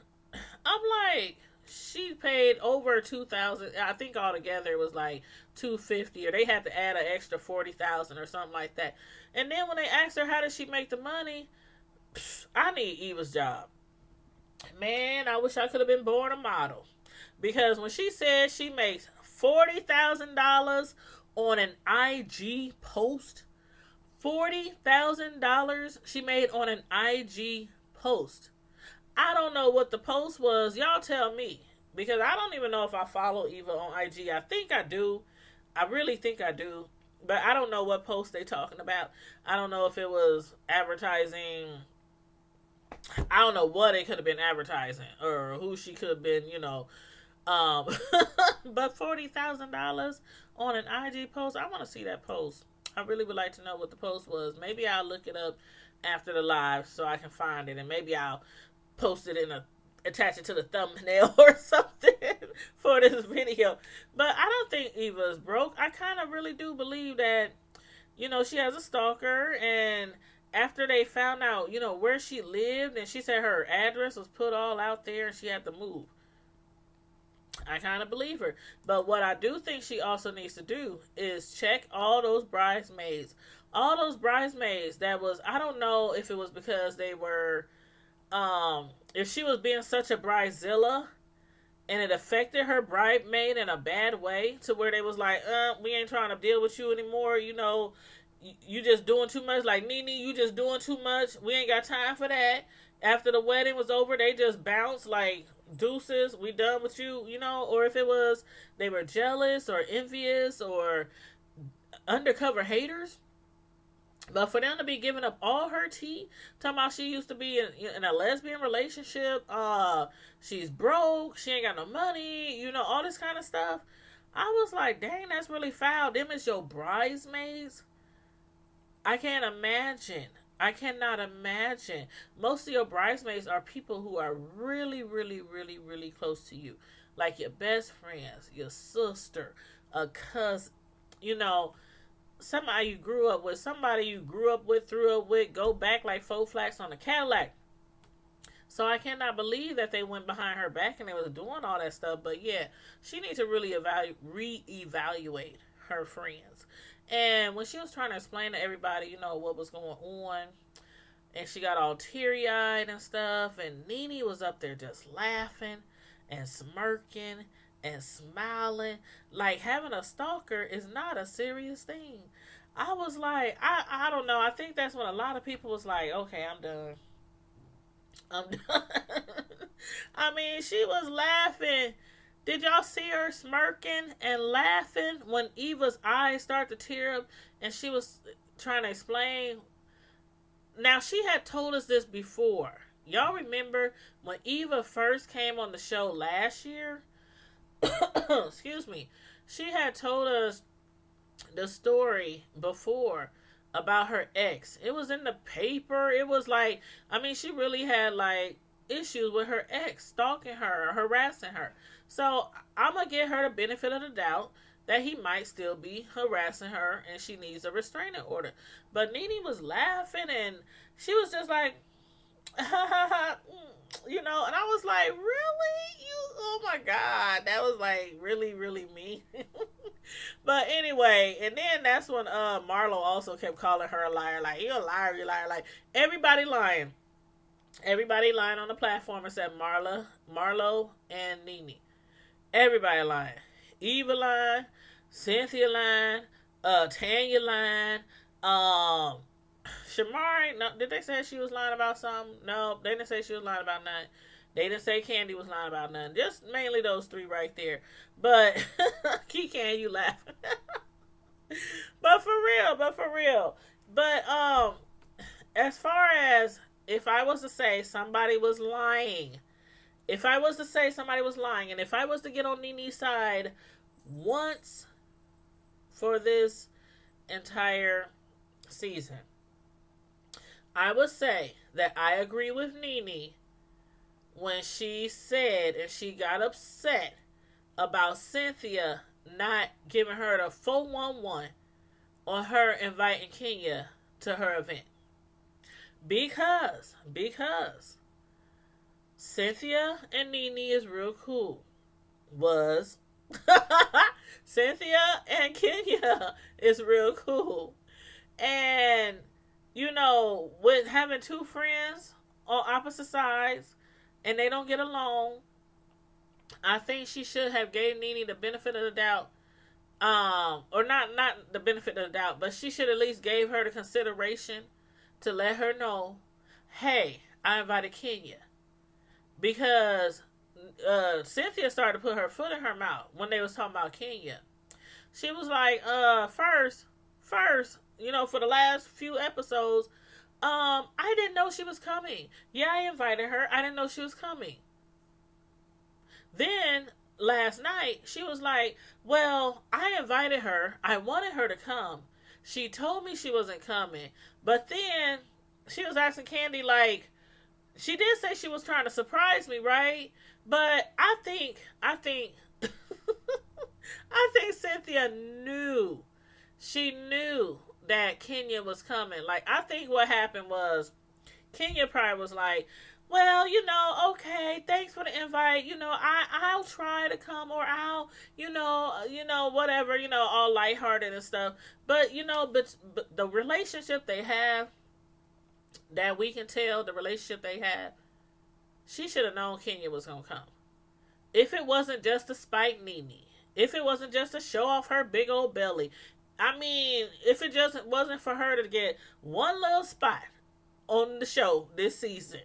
I'm like, she paid over 2,000. I think altogether it was like 250, or they had to add an extra 40,000 or something like that. And then when they asked her how did she make the money, I need Eva's job. Man, I wish I could have been born a model, because when she said she makes $40,000 on an IG post, $40,000 she made on an IG post. I don't know what the post was. Y'all tell me. Because I don't even know if I follow Eva on IG. I think I do. I really think I do. But I don't know what post they talking about. I don't know if it was advertising. I don't know what it could have been advertising. Or who she could have been, but $40,000 on an IG post. I want to see that post. I really would like to know what the post was. Maybe I'll look it up after the live so I can find it. And maybe I'll post it attach it to the thumbnail or something for this video. But I don't think Eva's broke. I kind of really do believe that, she has a stalker, and after they found out, where she lived, and she said her address was put all out there and she had to move. I kind of believe her. But what I do think she also needs to do is check all those bridesmaids. All those bridesmaids that was, I don't know if it was because they were, if she was being such a bridezilla and it affected her bridesmaid in a bad way to where they was like, we ain't trying to deal with you anymore. You just doing too much. Like, Nene, you just doing too much. We ain't got time for that. After the wedding was over, they just bounced like, deuces, we done with you, or if it was they were jealous or envious or undercover haters. But for them to be giving up all her tea, talking about she used to be in a lesbian relationship, she's broke, she ain't got no money, all this kind of stuff. I was like, dang, that's really foul. Them is your bridesmaids. I can't imagine. I cannot imagine. Most of your bridesmaids are people who are really, really, really, really close to you. Like your best friends, your sister, a cousin, somebody you grew up with, threw up with, go back like 4 flats on a Cadillac. So I cannot believe that they went behind her back and they was doing all that stuff. But yeah, she needs to really reevaluate her friends. And when she was trying to explain to everybody, what was going on, and she got all teary-eyed and stuff, and Nene was up there just laughing and smirking and smiling. Like, having a stalker is not a serious thing. I was like, I don't know. I think that's when a lot of people was like, okay, I'm done. I'm done. I mean, she was laughing. Did y'all see her smirking and laughing when Eva's eyes started to tear up and she was trying to explain? Now, she had told us this before. Y'all remember when Eva first came on the show last year? Excuse me. She had told us the story before about her ex. It was in the paper. It was like, she really had like issues with her ex stalking her, harassing her. So I'm going to give her the benefit of the doubt that he might still be harassing her and she needs a restraining order. But Nene was laughing and she was just like, and I was like, really? Oh my God. That was like really, really mean. But anyway, and then that's when Marlo also kept calling her a liar. Like, you're a liar, Like, everybody lying. Everybody lying on the platform except Marlo, and Nene. Everybody lying. Eva lying, Cynthia lying, Tanya lying, Um, Shamari, no, did they say she was lying about something? No, they didn't say she was lying about nothing. They didn't say Candy was lying about nothing. Just mainly those three right there. But Keegan, you laughing? But for real, but for real. But as far as if I was to say somebody was lying, if I was to say somebody was lying, and if I was to get on Nene's side once for this entire season, I would say that I agree with Nene when she said and she got upset about Cynthia not giving her the 411 on her inviting Kenya to her event. Because Cynthia and Nene is real cool. Was Cynthia and Kenya is real cool. And you know, with having two friends on opposite sides and they don't get along, I think she should have gave Nene the benefit of the doubt. Or not the benefit of the doubt, but she should at least gave her the consideration to let her know, hey, I invited Kenya. Because Cynthia started to put her foot in her mouth when they was talking about Kenya. She was like, first, you know, for the last few episodes, I didn't know she was coming. Yeah, I invited her. I didn't know she was coming. Then last night, she was like, well, I invited her. I wanted her to come. She told me she wasn't coming. But then she was asking Candy, like, she did say she was trying to surprise me, right? But I think I think Cynthia knew. She knew that Kenya was coming. Like, I think what happened was Kenya probably was like, well, you know, okay, thanks for the invite. You know, I'll try to come, or I'll, you know, whatever, you know, all lighthearted and stuff. But, you know, but the relationship they have, that we can tell the relationship they have, she should have known Kenya was going to come. If it wasn't just to spite Nene, if it wasn't just to show off her big old belly, I mean, if it just wasn't for her to get one little spot on the show this season,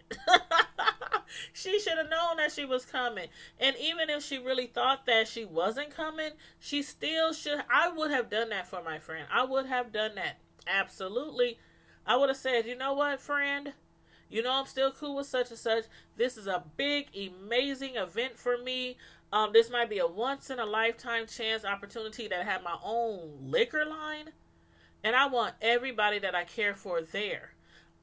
she should have known that she was coming. And even if she really thought that she wasn't coming, she still should. I would have done that for my friend. I would have done that. Absolutely. I would have said, you know what, friend? You know I'm still cool with such and such. This is a big, amazing event for me. This might be a once-in-a-lifetime chance opportunity to have my own liquor line. And I want everybody that I care for there.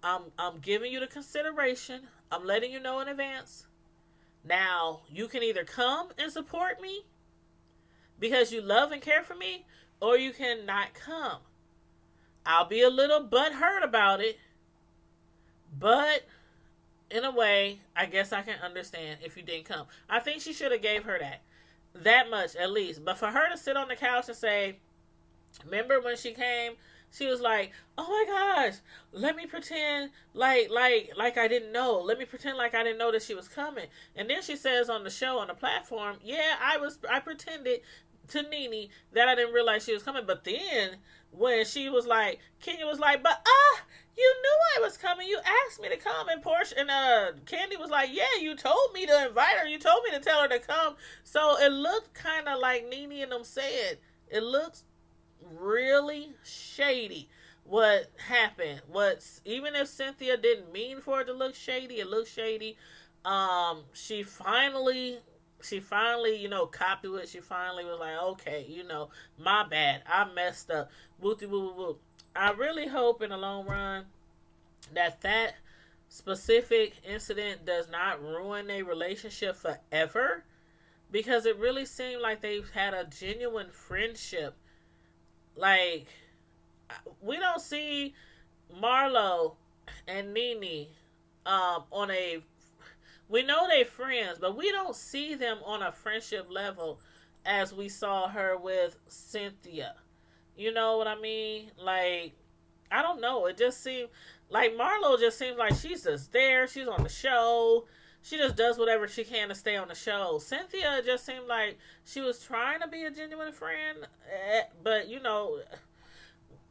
I'm giving you the consideration. I'm letting you know in advance. Now, you can either come and support me because you love and care for me, or you can not come. I'll be a little butthurt about it, but in a way, I guess I can understand if you didn't come. I think she should have gave her that much at least. But for her to sit on the couch and say, remember when she came, she was like, oh my gosh, let me pretend like I didn't know. Let me pretend like I didn't know that she was coming. And then she says on the show, on the platform, yeah, I pretended to Nene that I didn't realize she was coming. But then when she was like, Kenya was like, but you knew I was coming. You asked me to come. And Portia and Candy was like, yeah, you told me to invite her. You told me to tell her to come. So it looked kind of like Nene and them said. It looks really shady what happened. Even if Cynthia didn't mean for it to look shady, it looked shady. She finally, you know, copped to it. She finally was like, okay, you know, my bad. I messed up. Wooty woo woo woo. I really hope in the long run that specific incident does not ruin a relationship forever, because it really seemed like they've had a genuine friendship. Like, we don't see Marlo and Nene on a... We know they're friends, but we don't see them on a friendship level as we saw her with Cynthia. You know what I mean? Like, I don't know. It just seemed like Marlo just seems like she's just there. She's on the show. She just does whatever she can to stay on the show. Cynthia just seemed like she was trying to be a genuine friend. But, you know,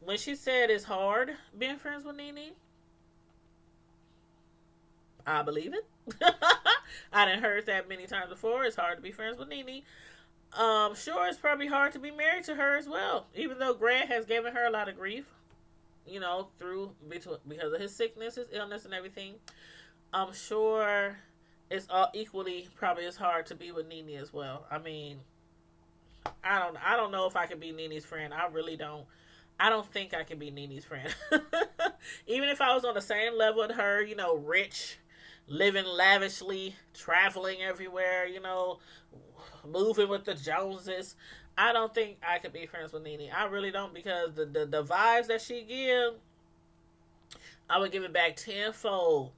when she said it's hard being friends with Nene, I believe it. I didn't heard that many times before. It's hard to be friends with Nene. Sure, it's probably hard to be married to her as well. Even though Greg has given her a lot of grief, through because of his sickness, his illness, and everything. I'm sure it's all equally probably as hard to be with Nene as well. I mean, I don't know if I could be Nene's friend. I really don't. I don't think I can be Nene's friend. Even if I was on the same level with her, rich, living lavishly, traveling everywhere, moving with the Joneses. I don't think I could be friends with Nene. I really don't, because the vibes that she give, I would give it back tenfold.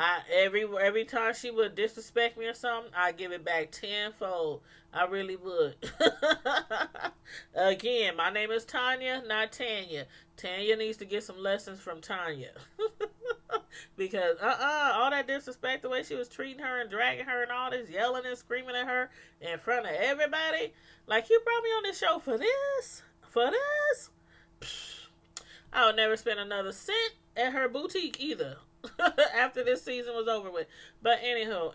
Every time she would disrespect me or something, I give it back tenfold. I really would. Again, my name is Tanya, not Tanya. Tanya needs to get some lessons from Tanya. Because all that disrespect, the way she was treating her and dragging her and all this, yelling and screaming at her in front of everybody. Like, you brought me on this show for this? For this? Psh, I would never spend another cent at her boutique either. After this season was over with. But anywho,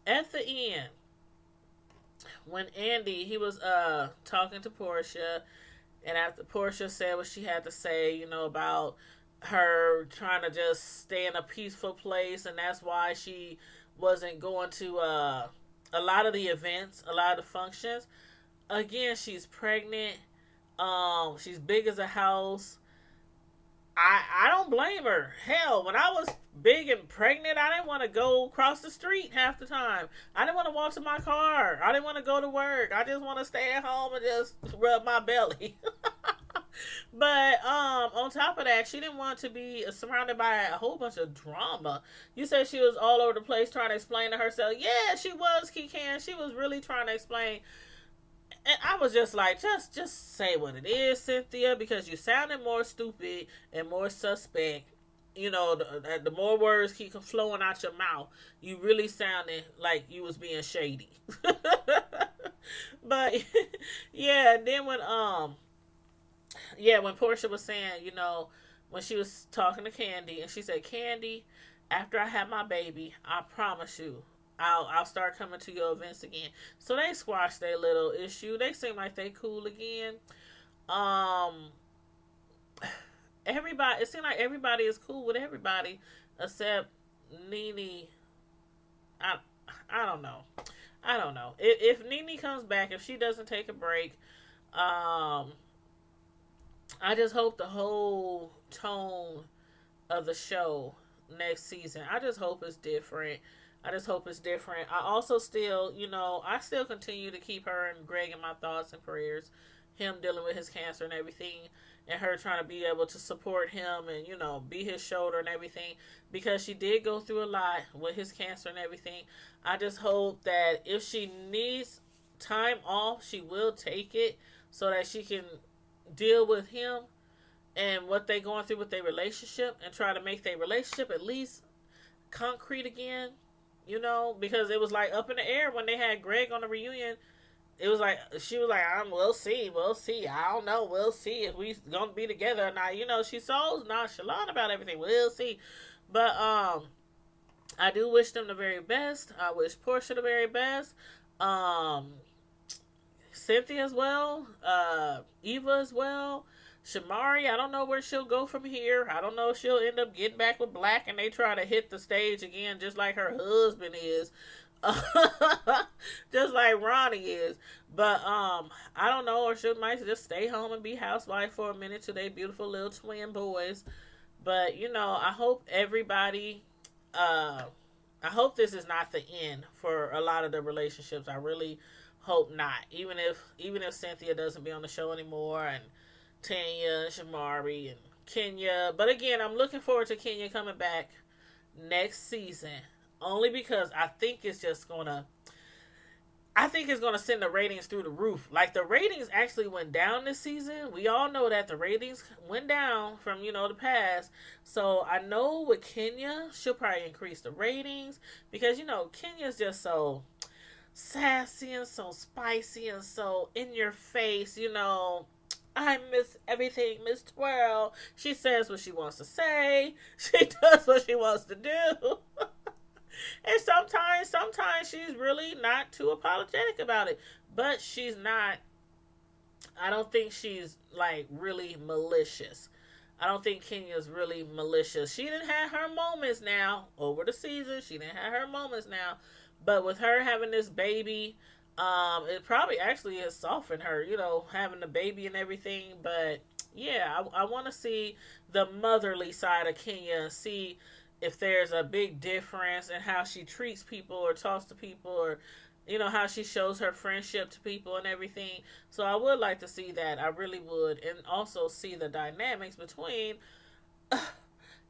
at the end, when Andy, he was talking to Portia, and after Portia said what she had to say, about her trying to just stay in a peaceful place, and that's why she wasn't going to a lot of the events, a lot of the functions. Again, she's pregnant. She's big as a house. I don't blame her. Hell, when I was big and pregnant, I didn't want to go across the street half the time. I didn't want to walk to my car. I didn't want to go to work. I just want to stay at home and just rub my belly. But on top of that, she didn't want to be surrounded by a whole bunch of drama. You said she was all over the place trying to explain to herself. Yeah, she was, Kikan. She was really trying to explain. And I was just like, just say what it is, Cynthia, because you sounded more stupid and more suspect. The more words keep flowing out your mouth, you really sounded like you was being shady. But yeah, and then when Portia was saying, when she was talking to Candy, and she said, Candy, after I have my baby, I promise you, I'll start coming to your events again. So they squashed their little issue. They seem like they cool again. Everybody, it seemed like everybody is cool with everybody except Nene. I don't know. I don't know. If Nene comes back, if she doesn't take a break, I just hope the whole tone of the show next season, I just hope it's different. I also still, I still continue to keep her and Greg in my thoughts and prayers. Him dealing with his cancer and everything, and her trying to be able to support him and, be his shoulder and everything, because she did go through a lot with his cancer and everything. I just hope that if she needs time off, she will take it so that she can deal with him and what they going through with their relationship, and try to make their relationship at least concrete again. Because it was like up in the air when they had Greg on the reunion. It was like, she was like, we'll see. I don't know. We'll see if we gonna be together or not. She's so nonchalant about everything. We'll see. But I do wish them the very best. I wish Portia the very best. Cynthia as well. Eva as well. Shamari, I don't know where she'll go from here. I don't know if she'll end up getting back with Black and they try to hit the stage again just like her husband is. Just like Ronnie is. But I don't know, or she might just stay home and be housewife for a minute to their beautiful little twin boys. But I hope everybody I hope this is not the end for a lot of the relationships. I really hope not. Even if Cynthia doesn't be on the show anymore, and Tanya, Shamari, and Kenya. But again, I'm looking forward to Kenya coming back next season. Only because I think it's gonna send the ratings through the roof. Like, the ratings actually went down this season. We all know that the ratings went down from, the past. So I know with Kenya, she'll probably increase the ratings. Because, Kenya's just so sassy and so spicy and so in your face, I miss everything, Miss Twirl. She says what she wants to say. She does what she wants to do. And sometimes she's really not too apologetic about it. But she's not, I don't think she's like really malicious. I don't think Kenya's really malicious. She didn't have her moments now over the season. She didn't have her moments now. But with her having this baby, it probably actually has softened her, having the baby and everything. But yeah, I want to see the motherly side of Kenya and see if there's a big difference in how she treats people or talks to people, or how she shows her friendship to people and everything. So I would like to see that. I really would. And also see the dynamics between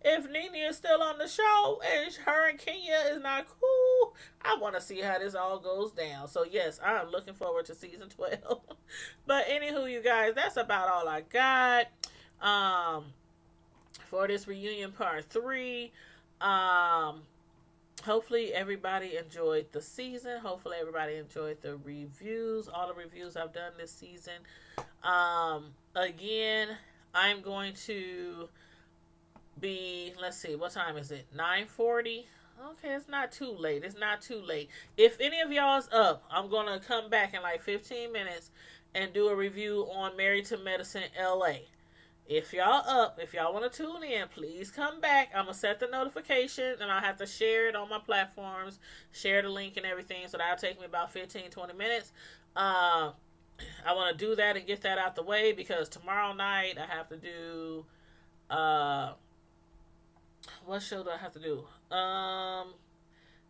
if Nene is still on the show and her and Kenya is not cool. I want to see how this all goes down. So yes, I'm looking forward to season 12. But anywho, you guys, that's about all I got for this reunion part 3. Hopefully everybody enjoyed the season. Hopefully everybody enjoyed the reviews. All the reviews I've done this season. Again, I'm going to be, let's see, what time is it? 9:40. Okay, it's not too late. It's not too late. If any of y'all is up, I'm going to come back in like 15 minutes and do a review on Married to Medicine LA. If y'all up, if y'all want to tune in, please come back. I'm going to set the notification, and I'll have to share it on my platforms, share the link and everything, so that'll take me about 15-20 minutes. I want to do that and get that out the way, because tomorrow night I have to do, what show do I have to do?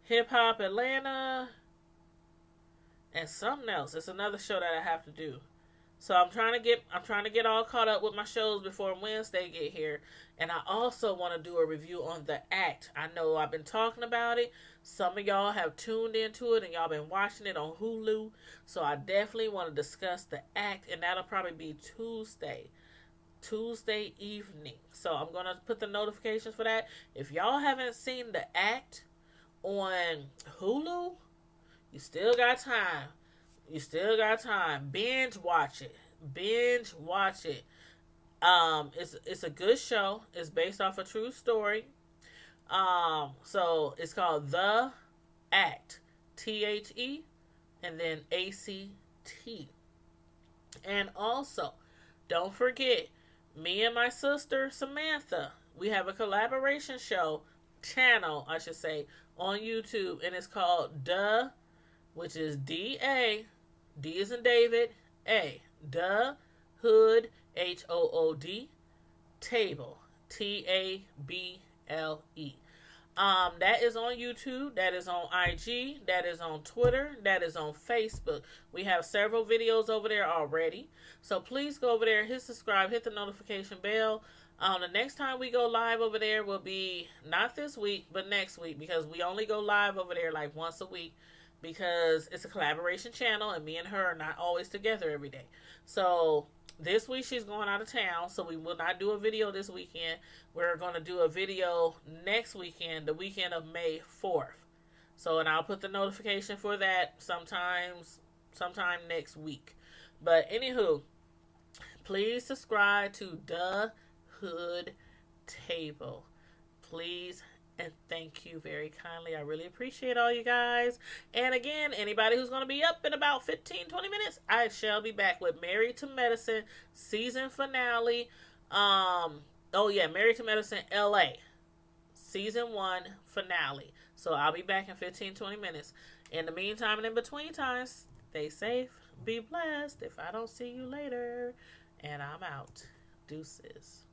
Hip Hop Atlanta and something else. It's another show that I have to do. So I'm trying to get all caught up with my shows before Wednesday get here. And I also want to do a review on The Act. I know I've been talking about it. Some of y'all have tuned into it and y'all been watching it on Hulu. So I definitely want to discuss The Act, and that'll probably be Tuesday evening. So I'm going to put the notifications for that. If y'all haven't seen The Act on Hulu, you still got time. Binge watch it. It's a good show. It's based off a true story. So it's called The Act. THE and then ACT. And also, don't forget, me and my sister Samantha, we have a collaboration channel, I should say, on YouTube, and it's called DA, which is DA. D is in David, A. The Hood, HOOD, Table, TABLE. That is on YouTube, that is on IG, that is on Twitter, that is on Facebook. We have several videos over there already. So please go over there, hit subscribe, hit the notification bell. The next time we go live over there will be not this week, but next week, because we only go live over there like once a week, because it's a collaboration channel and me and her are not always together every day. So this week she's going out of town, so we will not do a video this weekend. We're going to do a video next weekend, the weekend of May 4th. So, and I'll put the notification for that sometime next week. But anywho, please subscribe to The Hood Table. Please and thank you very kindly. I really appreciate all you guys. And again, anybody who's going to be up in about 15-20 minutes, I shall be back with Married to Medicine season finale. Married to Medicine LA season 1 finale. So I'll be back in 15-20 minutes. In the meantime and in between times, stay safe, be blessed. If I don't see you later, and I'm out. Deuces.